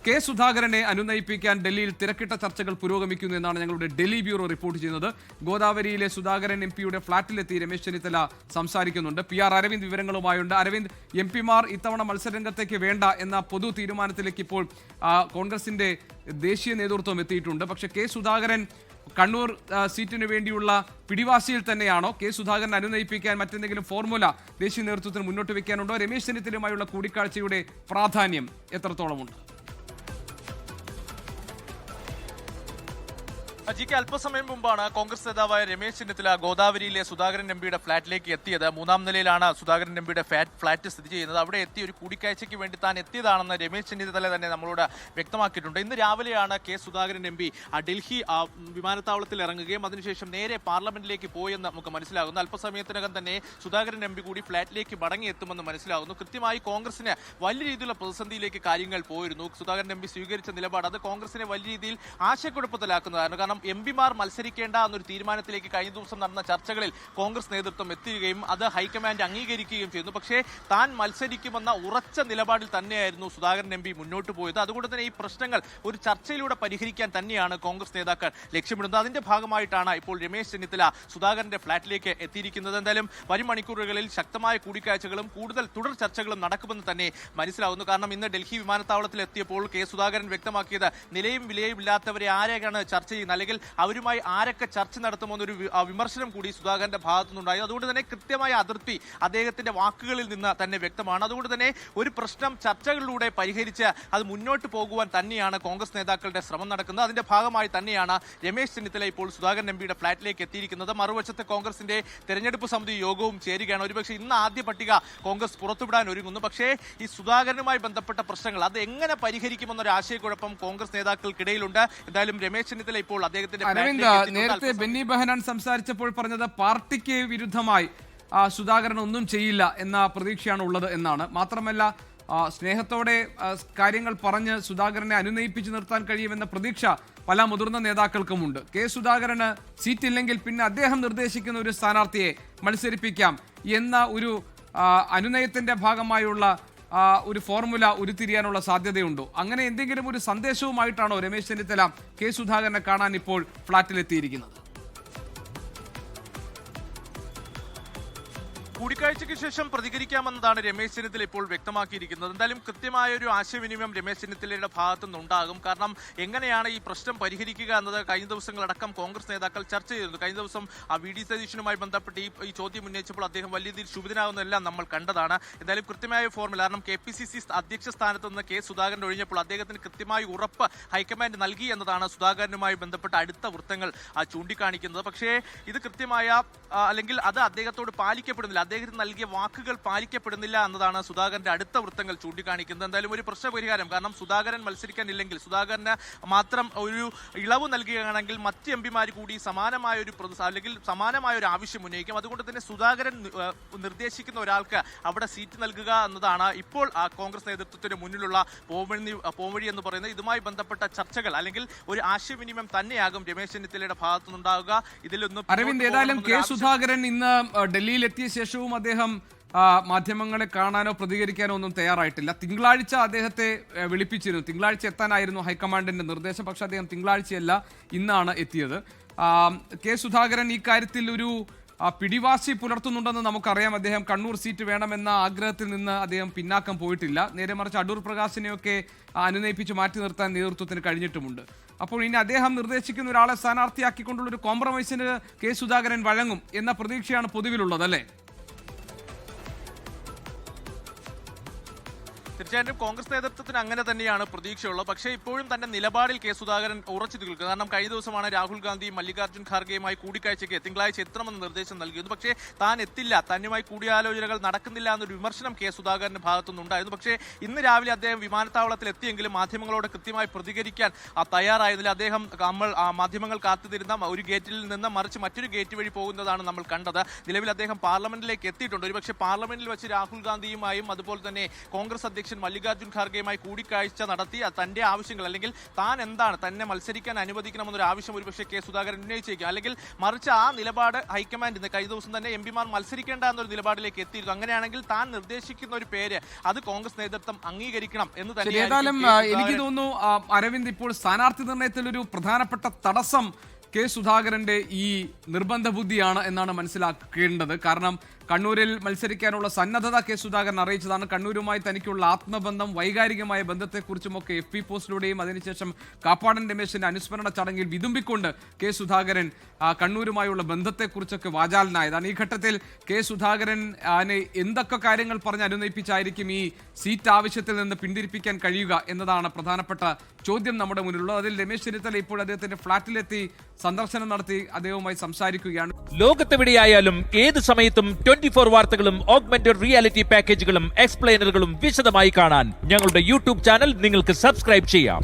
K സുധാകരനെ അനുനയിപ്പിക്കാൻ ഡൽഹിയിൽ തിരക്കിട്ട ചർച്ചകൾ പുരോഗമിക്കുന്നു എന്നാണ് ഞങ്ങളുടെ ഡൽഹി ബ്യൂറോ റിപ്പോർട്ട് ചെയ്യുന്നത്. ഗോദാവരിയിലെ സുധാകരൻ എംപിയുടെ ഫ്ളാറ്റിലെത്തി രമേശ് ചെന്നിത്തല സംസാരിക്കുന്നുണ്ട്. PR അരവിന്ദ് വിവരങ്ങളുമായുണ്ട്. അരവിന്ദ്, എംപിമാർ ഇത്തവണ മത്സരരംഗത്തേക്ക് വേണ്ട എന്ന പൊതു തീരുമാനത്തിലേക്ക് ഇപ്പോൾ കോൺഗ്രസിന്റെ ദേശീയ നേതൃത്വം എത്തിയിട്ടുണ്ട്. പക്ഷേ കെ സുധാകരൻ കണ്ണൂർ സീറ്റിന് വേണ്ടിയുള്ള പിടിവാശിയിൽ തന്നെയാണോ? കെ സുധാകരൻ അനുനയിപ്പിക്കാൻ മറ്റെന്തെങ്കിലും ഫോർമുല ദേശീയ നേതൃത്വത്തിന് മുന്നോട്ട് വെക്കാനുണ്ടോ? രമേശ് ചെന്നിത്തലയുമായുള്ള കൂടിക്കാഴ്ചയുടെ പ്രാധാന്യം എത്രത്തോളമുണ്ട്? ജിക്ക് അല്പസമയം മുമ്പാണ് കോൺഗ്രസ് നേതാവായ രമേശ് ചെന്നിത്തല ഗോദാവരിയിലെ സുധാകരൻ എംപിയുടെ ഫ്ളാറ്റിലേക്ക് എത്തിയത്. 3-ാം നിലയിലാണ് സുധാകരൻ എംപിയുടെ ഫ്ളാറ്റ് സ്ഥിതി ചെയ്യുന്നത്. അവിടെ എത്തി ഒരു കൂടിക്കാഴ്ചയ്ക്ക് വേണ്ടി താൻ എത്തിയതാണെന്ന് രമേശ് ചെന്നിത്തല തന്നെ നമ്മളോട് വ്യക്തമാക്കിയിട്ടുണ്ട്. ഇന്ന് രാവിലെയാണ് കെ സുധാകരൻ എംപി ഡൽഹി വിമാനത്താവളത്തിൽ ഇറങ്ങുകയും അതിനുശേഷം നേരെ പാർലമെന്റിലേക്ക് പോയെന്ന് നമുക്ക് മനസ്സിലാകുന്നു. അല്പസമയത്തിനകം തന്നെ സുധാകരൻ എംപി കൂടി ഫ്ളാറ്റിലേക്ക് മടങ്ങിയെത്തുമെന്ന് മനസ്സിലാകുന്നു. കൃത്യമായി കോൺഗ്രസിന് വലിയ രീതിയിലുള്ള പ്രതിസന്ധിയിലേക്ക് കാര്യങ്ങൾ പോയിരുന്നു. സുധാകരൻ എംപി സ്വീകരിച്ച നിലപാട് അത് കോൺഗ്രസിനെ വലിയ രീതിയിൽ ആശയക്കുഴപ്പത്തിലാക്കുന്നതാണ്. കാരണം എംപിമാർ മത്സരിക്കേണ്ട എന്നൊരു തീരുമാനത്തിലേക്ക് കഴിഞ്ഞ ദിവസം നടന്ന ചർച്ചകളിൽ കോൺഗ്രസ് നേതൃത്വം എത്തുകയും അത് ഹൈക്കമാൻഡ് അംഗീകരിക്കുകയും ചെയ്യുന്നു. പക്ഷേ താൻ മത്സരിക്കുമെന്ന ഉറച്ച നിലപാടിൽ തന്നെയായിരുന്നു സുധാകരൻ എംപി മുന്നോട്ട് പോയത്. അതുകൊണ്ട് തന്നെ ഈ പ്രശ്നങ്ങൾ ഒരു ചർച്ചയിലൂടെ പരിഹരിക്കാൻ തന്നെയാണ് കോൺഗ്രസ് നേതാക്കൾ ലക്ഷ്യമിടുന്നത്. അതിന്റെ ഭാഗമായിട്ടാണ് ഇപ്പോൾ രമേശ് ചെന്നിത്തല സുധാകരന്റെ ഫ്ളാറ്റിലേക്ക് എത്തിയിരിക്കുന്നത്. എന്തായാലും വരും മണിക്കൂറുകളിൽ ശക്തമായ കൂടിക്കാഴ്ചകളും കൂടുതൽ തുടർ ചർച്ചകളും നടക്കുമെന്ന് തന്നെ മനസ്സിലാവുന്നു. കാരണം ഇന്ന് ഡൽഹി വിമാനത്താവളത്തിൽ എത്തിയപ്പോൾ കെ സുധാകരൻ വ്യക്തമാക്കിയത് നിലയും വിലയും ഇല്ലാത്തവരെ ആരെയാണ് ചർച്ച ചെയ്യുന്നത്, അല്ലെങ്കിൽ അവരുമായി ആരൊക്കെ ചർച്ച നടത്തുമെന്നൊരു വിമർശനം കൂടി സുധാകരന്റെ ഭാഗത്തുനിന്നുണ്ടായി. അതുകൊണ്ട് തന്നെ കൃത്യമായ അതിർത്തി അദ്ദേഹത്തിന്റെ വാക്കുകളിൽ നിന്ന് തന്നെ വ്യക്തമാണ്. അതുകൊണ്ട് തന്നെ ഒരു പ്രശ്നം ചർച്ചകളിലൂടെ പരിഹരിച്ച് അത് മുന്നോട്ട് പോകുവാൻ തന്നെയാണ് കോൺഗ്രസ് നേതാക്കളുടെ ശ്രമം നടക്കുന്നത്. അതിന്റെ ഭാഗമായി തന്നെയാണ് രമേശ് ചെന്നിത്തല ഇപ്പോൾ സുധാകരൻ എംപിയുടെ ഫ്ളാറ്റിലേക്ക് എത്തിയിരിക്കുന്നത്. മറുവശത്ത് കോൺഗ്രസിന്റെ തെരഞ്ഞെടുപ്പ് സമിതി യോഗവും ചേരുകയാണ്. ഒരുപക്ഷെ ഇന്ന് ആദ്യ പട്ടിക കോൺഗ്രസ് പുറത്തുവിടാൻ ഒരുങ്ങുന്നു. പക്ഷേ ഈ സുധാകരനുമായി ബന്ധപ്പെട്ട പ്രശ്നങ്ങൾ അത് എങ്ങനെ പരിഹരിക്കുമെന്നൊരു ആശയക്കുഴപ്പം കോൺഗ്രസ് നേതാക്കൾക്കിടയിലുണ്ട്. എന്തായാലും രമേശ് ചെന്നിത്തല ഇപ്പോൾ അരവിന്ദ്, നേരത്തെ ബെന്നി ബെഹനാൻ സംസാരിച്ചപ്പോൾ പറഞ്ഞത് പാർട്ടിക്ക് വിരുദ്ധമായി സുധാകരൻ ഒന്നും ചെയ്യില്ല എന്ന പ്രതീക്ഷയാണ് ഉള്ളത് എന്നാണ്. മാത്രമല്ല സ്നേഹത്തോടെ കാര്യങ്ങൾ പറഞ്ഞ് സുധാകരനെ അനുനയിപ്പിച്ചു നിർത്താൻ കഴിയുമെന്ന പ്രതീക്ഷ പല മുതിർന്ന നേതാക്കൾക്കുമുണ്ട്. കെ സുധാകരന് സീറ്റില്ലെങ്കിൽ പിന്നെ അദ്ദേഹം നിർദ്ദേശിക്കുന്ന ഒരു സ്ഥാനാർത്ഥിയെ മത്സരിപ്പിക്കാം എന്ന ഒരു അനുനയത്തിന്റെ ഭാഗമായുള്ള ഒരു ഫോർമുല ഉരുത്തിരിയാനുള്ള സാധ്യതയുണ്ടോ? അങ്ങനെ എന്തെങ്കിലും ഒരു സന്ദേശവുമായിട്ടാണോ രമേശ് ചെന്നിത്തല കെ സുധാകരനെ കാണാൻ ഇപ്പോൾ ഫ്ളാറ്റിലെത്തിയിരിക്കുന്നത്? കൂടിക്കാഴ്ചയ്ക്ക് ശേഷം പ്രതികരിക്കാമെന്നതാണ് രമേശ് ചെന്നിത്തല ഇപ്പോൾ വ്യക്തമാക്കിയിരിക്കുന്നത്. എന്തായാലും കൃത്യമായ ഒരു ആശയവിനിമയം രമേശ് ചെന്നിത്തലയുടെ ഭാഗത്തുനിന്നുണ്ടാകും. കാരണം എങ്ങനെയാണ് ഈ പ്രശ്നം പരിഹരിക്കുക എന്നത് കഴിഞ്ഞ ദിവസങ്ങളടക്കം കോൺഗ്രസ് നേതാക്കൾ ചർച്ച ചെയ്തിരുന്നു. കഴിഞ്ഞ ദിവസം VD സതീശനുമായി ബന്ധപ്പെട്ട് ഈ ചോദ്യം ഉന്നയിച്ചപ്പോൾ അദ്ദേഹം വലിയ രീതിയിൽ ക്ഷുഭിതനാകുന്നതെല്ലാം നമ്മൾ കണ്ടതാണ്. എന്തായാലും കൃത്യമായ ഫോർമുല, കാരണം KPCC അധ്യക്ഷ സ്ഥാനത്ത് നിന്ന് കെ സുധാകരൻ ഒഴിഞ്ഞപ്പോൾ അദ്ദേഹത്തിന് കൃത്യമായ ഉറപ്പ് ഹൈക്കമാൻഡ് നൽകി എന്നതാണ് സുധാകരനുമായി ബന്ധപ്പെട്ട അടുത്ത വൃത്തങ്ങൾ ചൂണ്ടിക്കാണിക്കുന്നത്. പക്ഷേ ഇത് കൃത്യമായ അല്ലെങ്കിൽ അത് അദ്ദേഹത്തോട് പാലിക്കപ്പെടുന്നില്ല, അദ്ദേഹത്തിന് നൽകിയ വാക്കുകൾ പാലിക്കപ്പെടുന്നില്ല എന്നതാണ് സുധാകരന്റെ അടുത്ത വൃത്തങ്ങൾ ചൂണ്ടിക്കാണിക്കുന്നത്. എന്തായാലും ഒരു പ്രശ്നപരിഹാരം, കാരണം സുധാകരൻ മത്സരിക്കാനില്ലെങ്കിൽ സുധാകരന് മാത്രം ഒരു ഇളവ് നൽകുകയാണെങ്കിൽ മറ്റ് എംപിമാർ കൂടി സമാനമായ ഒരു ആവശ്യം ഉന്നയിക്കും. അതുകൊണ്ട് തന്നെ സുധാകരൻ നിർദ്ദേശിക്കുന്ന ഒരാൾക്ക് അവിടെ സീറ്റ് നൽകുക എന്നതാണ് ഇപ്പോൾ കോൺഗ്രസ് നേതൃത്വത്തിന് മുന്നിലുള്ള പോംവഴി എന്ന് പറയുന്നത്. ഇതുമായി ബന്ധപ്പെട്ട ചർച്ചകൾ അല്ലെങ്കിൽ ഒരു ആശയവിനിമയം തന്നെയാകും രമേശ് ചെന്നിത്തലയുടെ ഭാഗത്തുനിന്നുണ്ടാവുക. ഇതിലൊന്നും അരവിന്ദ്, ഏതായാലും കെ സുധാകരൻ ഇന്ന് ഡൽഹിയിൽ എത്തിയ ശേഷവും അദ്ദേഹം മാധ്യമങ്ങളെ കാണാനോ പ്രതികരിക്കാനോ ഒന്നും തയ്യാറായിട്ടില്ല. തിങ്കളാഴ്ച അദ്ദേഹത്തെ വിളിപ്പിച്ചിരുന്നു. തിങ്കളാഴ്ച എത്താനായിരുന്നു ഹൈക്കമാൻഡിന്റെ നിർദ്ദേശം. പക്ഷെ അദ്ദേഹം തിങ്കളാഴ്ചയല്ല, ഇന്നാണ് എത്തിയത്. കെ സുധാകരൻ ഈ കാര്യത്തിൽ ഒരു പിടിവാശി പുലർത്തുന്നുണ്ടെന്ന് നമുക്കറിയാം. അദ്ദേഹം കണ്ണൂർ സീറ്റ് വേണമെന്ന ആഗ്രഹത്തിൽ നിന്ന് അദ്ദേഹം പിന്നാക്കം പോയിട്ടില്ല. നേരെ മറിച്ച് അടൂർ പ്രകാശിനെയൊക്കെ അനുനയിപ്പിച്ച് മാറ്റി നിർത്താൻ നേതൃത്വത്തിന് കഴിഞ്ഞിട്ടുമുണ്ട്. അപ്പോൾ ഇനി അദ്ദേഹം നിർദ്ദേശിക്കുന്ന ഒരാളെ സ്ഥാനാർത്ഥിയാക്കിക്കൊണ്ടുള്ള ഒരു കോംപ്രമൈസിന് കെ സുധാകരൻ വഴങ്ങും എന്ന പ്രതീക്ഷയാണ് പൊതുവിലുള്ളത്, അല്ലേ? തീർച്ചയായിട്ടും കോൺഗ്രസ് നേതൃത്വത്തിന് അങ്ങനെ തന്നെയാണ് പ്രതീക്ഷയുള്ളത്. പക്ഷേ ഇപ്പോഴും തന്നെ നിലപാടിൽ കെ സുധാകരൻ ഉറച്ചു നിൽക്കുക. കാരണം കഴിഞ്ഞ ദിവസമാണ് രാഹുൽ ഗാന്ധിയും മല്ലികാർജ്ജുൻ ഖാർഗെയുമായി കൂടിക്കാഴ്ചയ്ക്ക് തിങ്കളാഴ്ച എത്തണമെന്ന് നിർദ്ദേശം നൽകിയിരുന്നു. പക്ഷേ താൻ എത്തില്ല, തന്നുമായി കൂടിയാലോചനകൾ നടക്കുന്നില്ല എന്നൊരു വിമർശനം കെ സുധാകരന്റെ ഭാഗത്തുനിന്നുണ്ടായിരുന്നു. പക്ഷേ ഇന്ന് രാവിലെ അദ്ദേഹം വിമാനത്താവളത്തിൽ എത്തിയെങ്കിലും മാധ്യമങ്ങളോട് കൃത്യമായി പ്രതികരിക്കാൻ തയ്യാറായതിൽ അദ്ദേഹം മാധ്യമങ്ങൾ കാത്തുതിരുന്ന ഒരു ഗേറ്റിൽ നിന്ന് മറിച്ച് മറ്റൊരു ഗേറ്റ് വഴി പോകുന്നതാണ് നമ്മൾ കണ്ടത്. നിലവിൽ അദ്ദേഹം പാർലമെന്റിലേക്ക് എത്തിയിട്ടുണ്ട്. ഒരുപക്ഷെ പാർലമെന്റിൽ വെച്ച് രാഹുൽ ഗാന്ധിയുമായും അതുപോലെ തന്നെ കോൺഗ്രസ് അധ്യക്ഷൻ അധ്യക്ഷൻ മല്ലികാർജ്ജുൻ ഖാർഗെയുമായി കൂടിക്കാഴ്ച നടത്തി തന്റെ ആവശ്യങ്ങൾ അല്ലെങ്കിൽ താൻ എന്താണ് തന്നെ മത്സരിക്കാൻ അനുവദിക്കണമെന്നൊരു ആവശ്യം ഒരുപക്ഷെ കെ സുധാകരൻ ഉന്നയിച്ചേക്കും. അല്ലെങ്കിൽ മറിച്ച് ആ നിലപാട് ഹൈക്കമാൻഡ് ഇന്ന് കഴിഞ്ഞ ദിവസം തന്നെ എംപിമാർ മത്സരിക്കേണ്ട എന്നൊരു നിലപാടിലേക്ക് എത്തിയിരുന്നു. അങ്ങനെയാണെങ്കിൽ താൻ നിർദ്ദേശിക്കുന്ന ഒരു പേര് അത് കോൺഗ്രസ് നേതൃത്വം അംഗീകരിക്കണം എന്ന് തന്നെ. ഏതായാലും എനിക്ക് തോന്നുന്നു അരവിന്ദ്, ഇപ്പോൾ സ്ഥാനാർത്ഥി നിർണയത്തിൽ ഒരു പ്രധാനപ്പെട്ട തടസ്സം കെ സുധാകരന്റെ ഈ നിർബന്ധ ബുദ്ധിയാണ് എന്നാണ് മനസ്സിലാക്കേണ്ടത്. കാരണം കണ്ണൂരിൽ മത്സരിക്കാനുള്ള സന്നദ്ധത കെ സുധാകരൻ അറിയിച്ചതാണ്. കണ്ണൂരുമായി തനിക്കുള്ള ആത്മബന്ധം, വൈകാരികമായ ബന്ധത്തെക്കുറിച്ചുമൊക്കെ FB പോസ്റ്റിലൂടെയും അതിനുശേഷം കാപ്പാടൻ രമേശിന്റെ അനുസ്മരണ ചടങ്ങിൽ വിതുമ്പിക്കൊണ്ട് കെ സുധാകരൻ കണ്ണൂരുമായുള്ള ബന്ധത്തെക്കുറിച്ചൊക്കെ വാചാലനായതാണ്. ഈ ഘട്ടത്തിൽ കെ സുധാകരൻ എന്തൊക്കെ കാര്യങ്ങൾ പറഞ്ഞ് അനുനയിപ്പിച്ചായിരിക്കും ഈ സീറ്റ് ആവശ്യത്തിൽ നിന്ന് പിന്തിരിപ്പിക്കാൻ കഴിയുക എന്നതാണ് പ്രധാനപ്പെട്ട ചോദ്യം നമ്മുടെ മുന്നിലുള്ളത്. അതിൽ രമേശ് ചെന്നിത്തല ഇപ്പോൾ അദ്ദേഹത്തിന്റെ ഫ്ളാറ്റിലെത്തി സന്ദർശനം നടത്തി അദ്ദേഹവുമായി സംസാരിക്കുകയാണ്. ലോകത്തെവിടെയായാലും ഏത് സമയത്തും 24 വാർത്തകളും ഓഗ്മെന്റഡ് റിയാലിറ്റി പാക്കേജുകളും എക്സ്പ്ലെയിനറുകളും വിശദമായി കാണാൻ ഞങ്ങളുടെ യൂട്യൂബ് ചാനൽ നിങ്ങൾക്ക് സബ്സ്ക്രൈബ് ചെയ്യാം.